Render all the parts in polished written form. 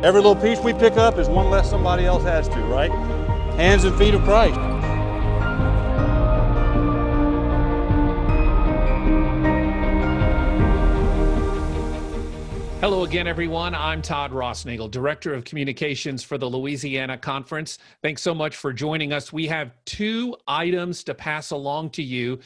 Every little piece we pick up is one less somebody else has to, right? Hands and feet of Christ. Hello again, everyone. I'm Todd Rossnagel, Director of Communications for the Louisiana Conference. Thanks so much for joining us. We have two items to pass along to you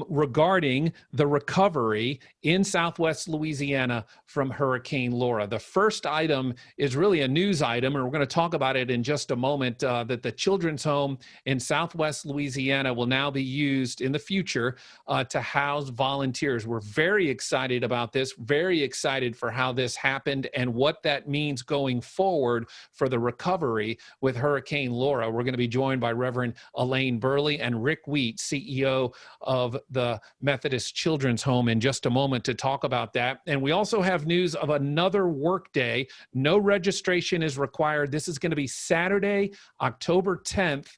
regarding the recovery in Southwest Louisiana from Hurricane Laura. The first item is really a news item, and we're going to talk about it in just a moment, that the children's home in Southwest Louisiana will now be used in the future to house volunteers. We're very excited about this, very excited for how this happened and what that means going forward for the recovery with Hurricane Laura. We're going to be joined by Reverend Elaine Burley and Rick Wheat, CEO of the Methodist Children's Home, in just a moment to talk about that. And we also have news of another workday. No registration is required. This is going to be Saturday, October 10th,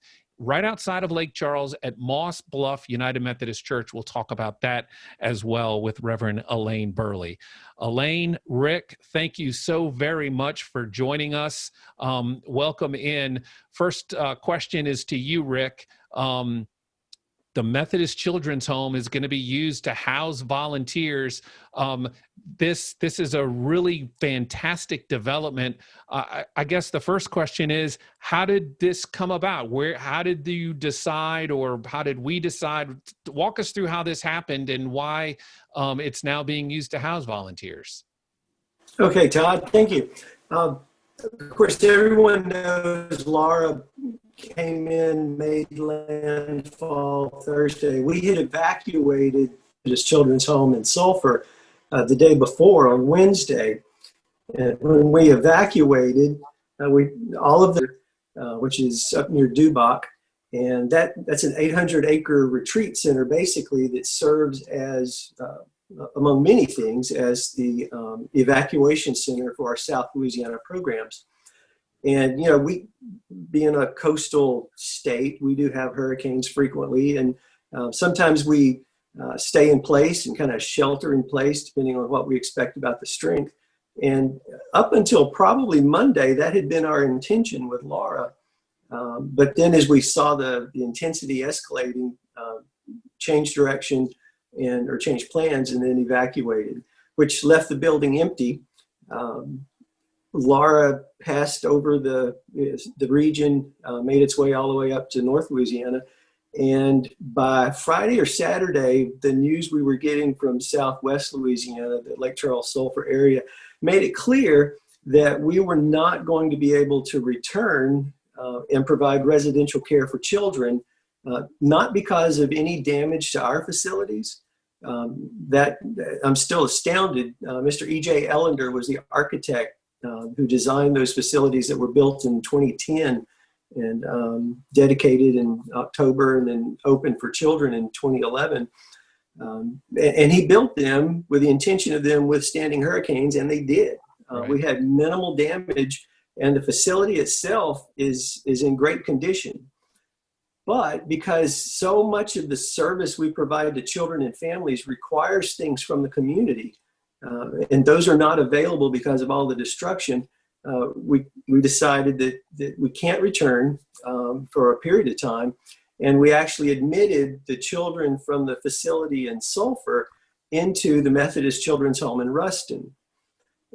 right outside of Lake Charles at Moss Bluff United Methodist Church. We'll talk about that as well with Reverend Elaine Burley. Elaine, Rick, thank you so very much for joining us. Welcome in. First question is to you, Rick. The Methodist Children's Home is going to be used to house volunteers. This is a really fantastic development. I guess the first question is, how did this come about? How did you decide, or how did we decide? Walk us through how this happened and why it's now being used to house volunteers. Okay, Todd, thank you. Of course, everyone knows Laura came in, made landfall Thursday. We had evacuated this children's home in Sulphur the day before on Wednesday. And when we evacuated, all of the, which is up near Dubach, and that's an 800-acre retreat center, basically, that serves as, among many things, as the evacuation center for our South Louisiana programs. And, we, being a coastal state, we do have hurricanes frequently, and sometimes we stay in place and kind of shelter in place, depending on what we expect about the strength. And up until probably Monday, that had been our intention with Laura. But then as we saw the intensity escalating, changed direction or changed plans and then evacuated, which left the building empty. Laura passed over the region, made its way all the way up to North Louisiana. And by Friday or Saturday, the news we were getting from Southwest Louisiana, the Lake Charles Sulphur area, made it clear that we were not going to be able to return and provide residential care for children, not because of any damage to our facilities. That I'm still astounded. Mr. E.J. Ellender was the architect who designed those facilities that were built in 2010 and dedicated in October and then opened for children in 2011. And he built them with the intention of them withstanding hurricanes, and they did. Right. We had minimal damage, and the facility itself is in great condition. But because so much of the service we provide to children and families requires things from the community, and those are not available because of all the destruction, we decided that we can't return for a period of time. And we actually admitted the children from the facility in Sulphur into the Methodist Children's Home in Ruston.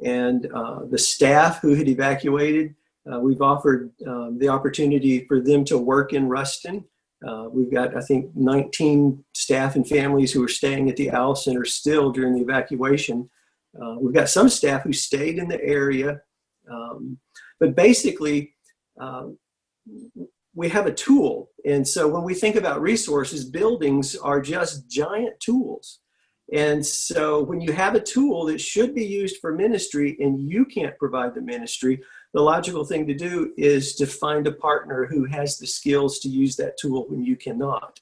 And the staff who had evacuated, we've offered the opportunity for them to work in Ruston. We've got, I think, 19 staff and families who are staying at the Owl Center still during the evacuation. We've got some staff who stayed in the area. But basically, we have a tool. And so when we think about resources, buildings are just giant tools. And so when you have a tool that should be used for ministry and you can't provide the ministry, the logical thing to do is to find a partner who has the skills to use that tool when you cannot.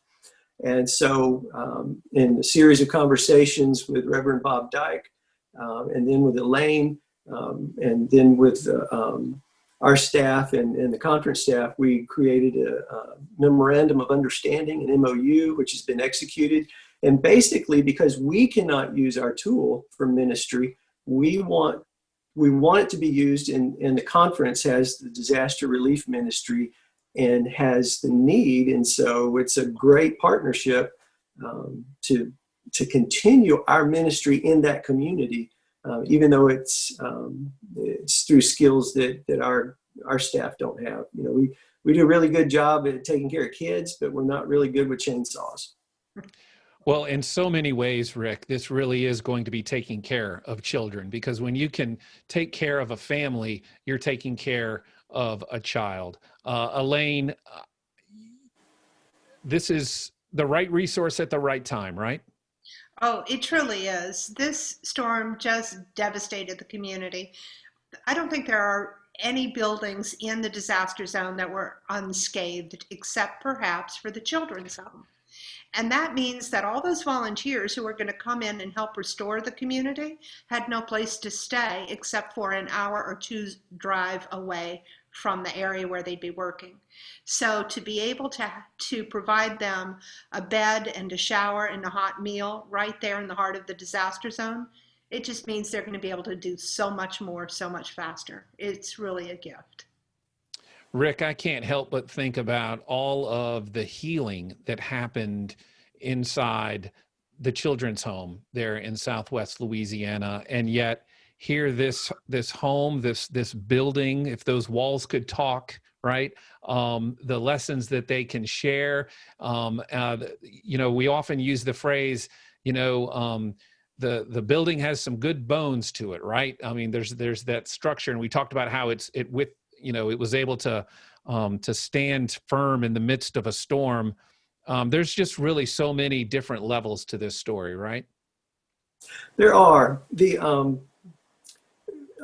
And so in a series of conversations with Reverend Bob Dyke, and then with Elaine, and then with our staff and the conference staff, we created a memorandum of understanding, an MOU, which has been executed. And basically, because we cannot use our tool for ministry, we want we want it to be used, and the conference has the disaster relief ministry and has the need. And so it's a great partnership to continue our ministry in that community, even though it's through skills that our staff don't have. You know, we do a really good job at taking care of kids, but we're not really good with chainsaws. Well, in so many ways, Rick, this really is going to be taking care of children, because when you can take care of a family, you're taking care of a child. Elaine, this is the right resource at the right time, right? Oh, it truly is. This storm just devastated the community. I don't think there are any buildings in the disaster zone that were unscathed, except perhaps for the children's home. And that means that all those volunteers who are going to come in and help restore the community had no place to stay except for an hour or two's drive away from the area where they'd be working. So to be able to provide them a bed and a shower and a hot meal right there in the heart of the disaster zone, it just means they're going to be able to do so much more, so much faster. It's really a gift. Rick, I can't help but think about all of the healing that happened inside the children's home there in Southwest Louisiana. And yet here, this home, this building, if those walls could talk, right? The lessons that they can share. You know, we often use the phrase, the building has some good bones to it, right? I mean, there's that structure, and we talked about how it was able to stand firm in the midst of a storm. There's just really so many different levels to this story, right? There are.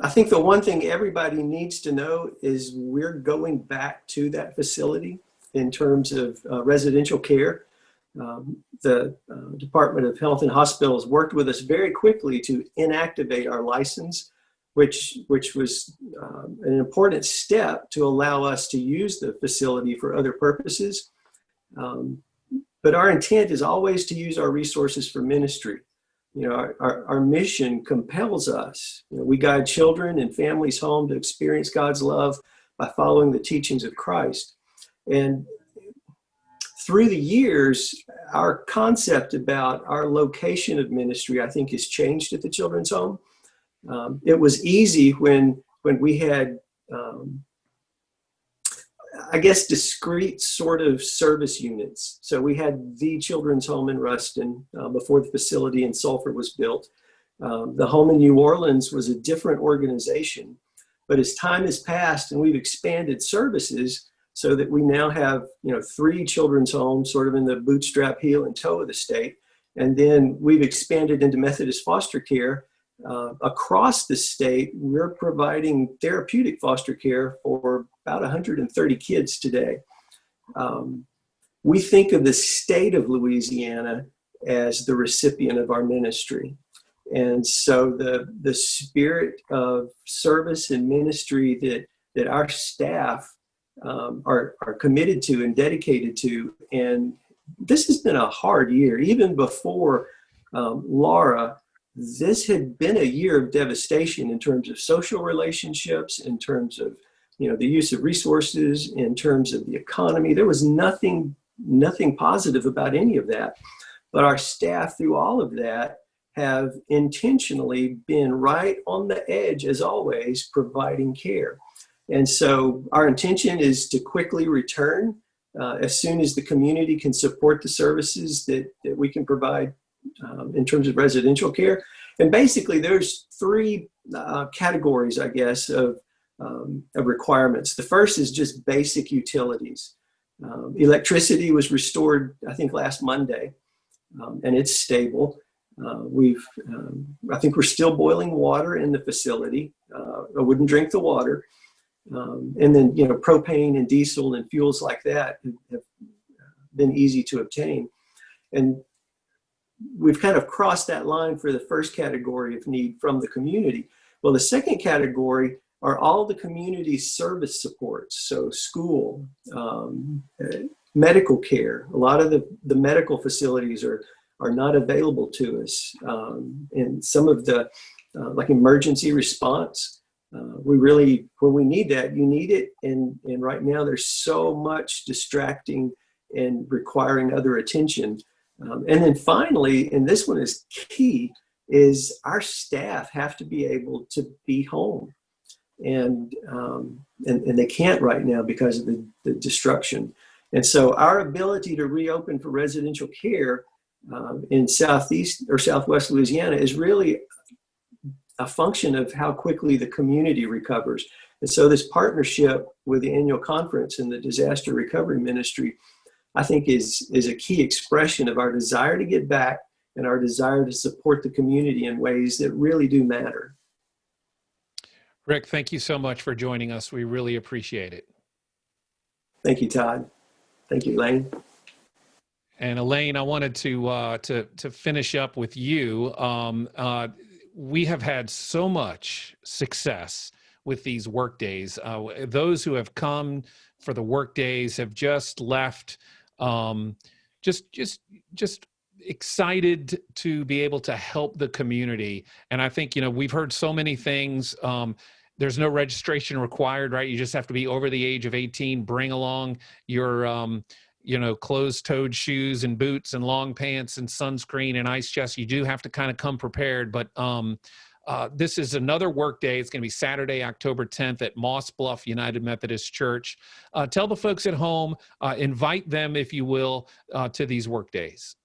I think the one thing everybody needs to know is we're going back to that facility in terms of residential care. The Department of Health and Hospitals worked with us very quickly to inactivate our license, which was an important step to allow us to use the facility for other purposes. But our intent is always to use our resources for ministry. You know, our mission compels us. You know, we guide children and families home to experience God's love by following the teachings of Christ. And through the years, our concept about our location of ministry, I think, has changed at the children's home. It was easy when we had, I guess, discrete sort of service units. So we had the children's home in Ruston before the facility in Sulphur was built. The home in New Orleans was a different organization. But as time has passed and we've expanded services so that we now have, 3 children's homes sort of in the bootstrap heel and toe of the state. And then we've expanded into Methodist foster care. Across the state, we're providing therapeutic foster care for about 130 kids today. We think of the state of Louisiana as the recipient of our ministry. And so the spirit of service and ministry that our staff are committed to and dedicated to. And this has been a hard year. Even before Laura, this had been a year of devastation in terms of social relationships, in terms of, the use of resources, in terms of the economy. There was nothing positive about any of that. But our staff, through all of that, have intentionally been right on the edge, as always, providing care. And so our intention is to quickly return as soon as the community can support the services that we can provide in terms of residential care. And basically there's 3 categories, I guess, of requirements. The first is just basic utilities. Electricity was restored, I think, last Monday, and it's stable. I think we're still boiling water in the facility. I wouldn't drink the water. And then, propane and diesel and fuels like that have been easy to obtain. And we've kind of crossed that line for the first category of need from the community. Well, the second category are all the community service supports. So school, medical care. A lot of the medical facilities are not available to us. And some of the like emergency response, We really, when we need that, you need it. And right now there's so much distracting and requiring other attention. And then finally, and this one is key, is our staff have to be able to be home. And they can't right now because of the disruption. And so our ability to reopen for residential care in Southeast or Southwest Louisiana is really a function of how quickly the community recovers. And so this partnership with the annual conference and the disaster recovery ministry, I think is a key expression of our desire to get back and our desire to support the community in ways that really do matter. Rick, thank you so much for joining us. We really appreciate it. Thank you, Todd. Thank you, Elaine. And Elaine, I wanted to finish up with you. We have had so much success with these work days. Those who have come for the work days have just left just excited to be able to help the community. And I think, we've heard so many things. There's no registration required, right? You just have to be over the age of 18, bring along your closed-toed shoes and boots and long pants and sunscreen and ice chest. You do have to kind of come prepared, but this is another work day. It's going to be Saturday, October 10th at Moss Bluff United Methodist Church. Tell the folks at home, invite them, if you will, to these work days.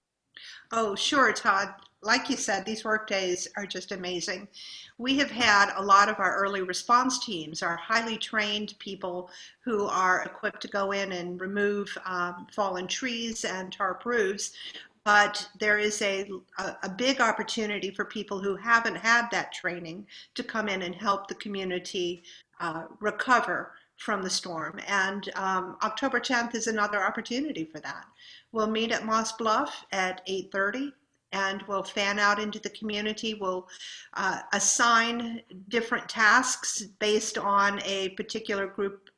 Oh, sure, Todd. Like you said, these work days are just amazing. We have had a lot of our early response teams, our highly trained people who are equipped to go in and remove fallen trees and tarp roofs. But there is a big opportunity for people who haven't had that training to come in and help the community recover from the storm. And October 10th is another opportunity for that. We'll meet at Moss Bluff at 8:30. And we'll fan out into the community. We'll assign different tasks based on a particular group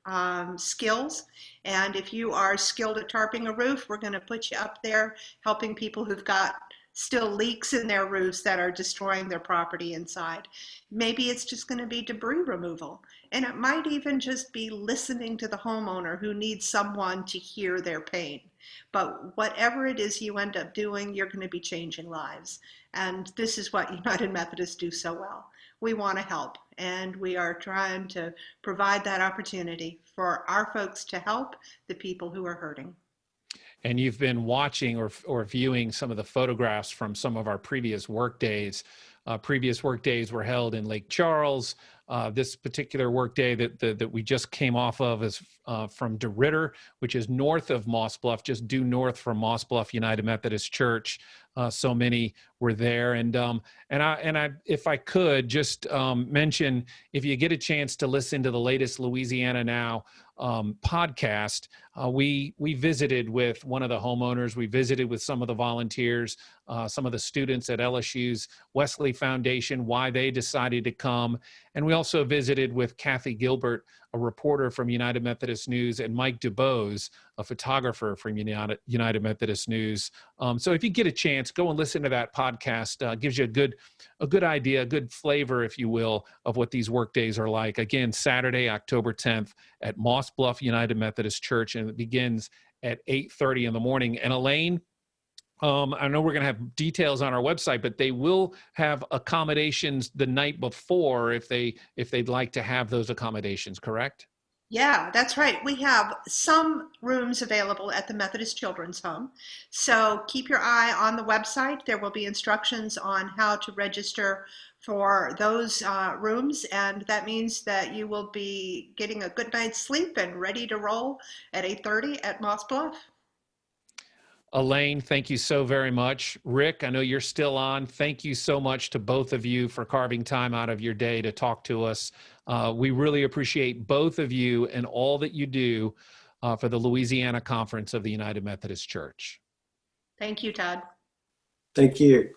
skills. And if you are skilled at tarping a roof, we're going to put you up there helping people who've got still leaks in their roofs that are destroying their property inside. Maybe it's just going to be debris removal. And it might even just be listening to the homeowner who needs someone to hear their pain. But whatever it is you end up doing, you're going to be changing lives. And this is what United Methodists do so well. We want to help, and we are trying to provide that opportunity for our folks to help the people who are hurting. And you've been watching or viewing some of the photographs from some of our previous work days. Previous work days were held in Lake Charles. This particular work day that we just came off of is from DeRitter, which is north of Moss Bluff, just due north from Moss Bluff United Methodist Church. So many were there, and I, if I could just mention, if you get a chance to listen to the latest Louisiana Now podcast, we visited with one of the homeowners. We visited with some of the volunteers, some of the students at LSU's Wesley Foundation, why they decided to come. And we also visited with Kathy Gilbert, a reporter from United Methodist News, and Mike DuBose, a photographer from United Methodist News. So if you get a chance, go and listen to that podcast. Gives you a good idea, a good flavor, if you will, of what these work days are like. Again, Saturday, October 10th at Moss Bluff United Methodist Church, and it begins at 8:30 in the morning. And Elaine, I know we're going to have details on our website, but they will have accommodations the night before if they'd like to have those accommodations, correct? Yeah, that's right. We have some rooms available at the Methodist Children's Home. So keep your eye on the website. There will be instructions on how to register for those rooms. And that means that you will be getting a good night's sleep and ready to roll at 8:30 at Moss Bluff. Elaine, thank you so very much. Rick, I know you're still on. Thank you so much to both of you for carving time out of your day to talk to us. We really appreciate both of you and all that you do for the Louisiana Conference of the United Methodist Church. Thank you, Todd. Thank you.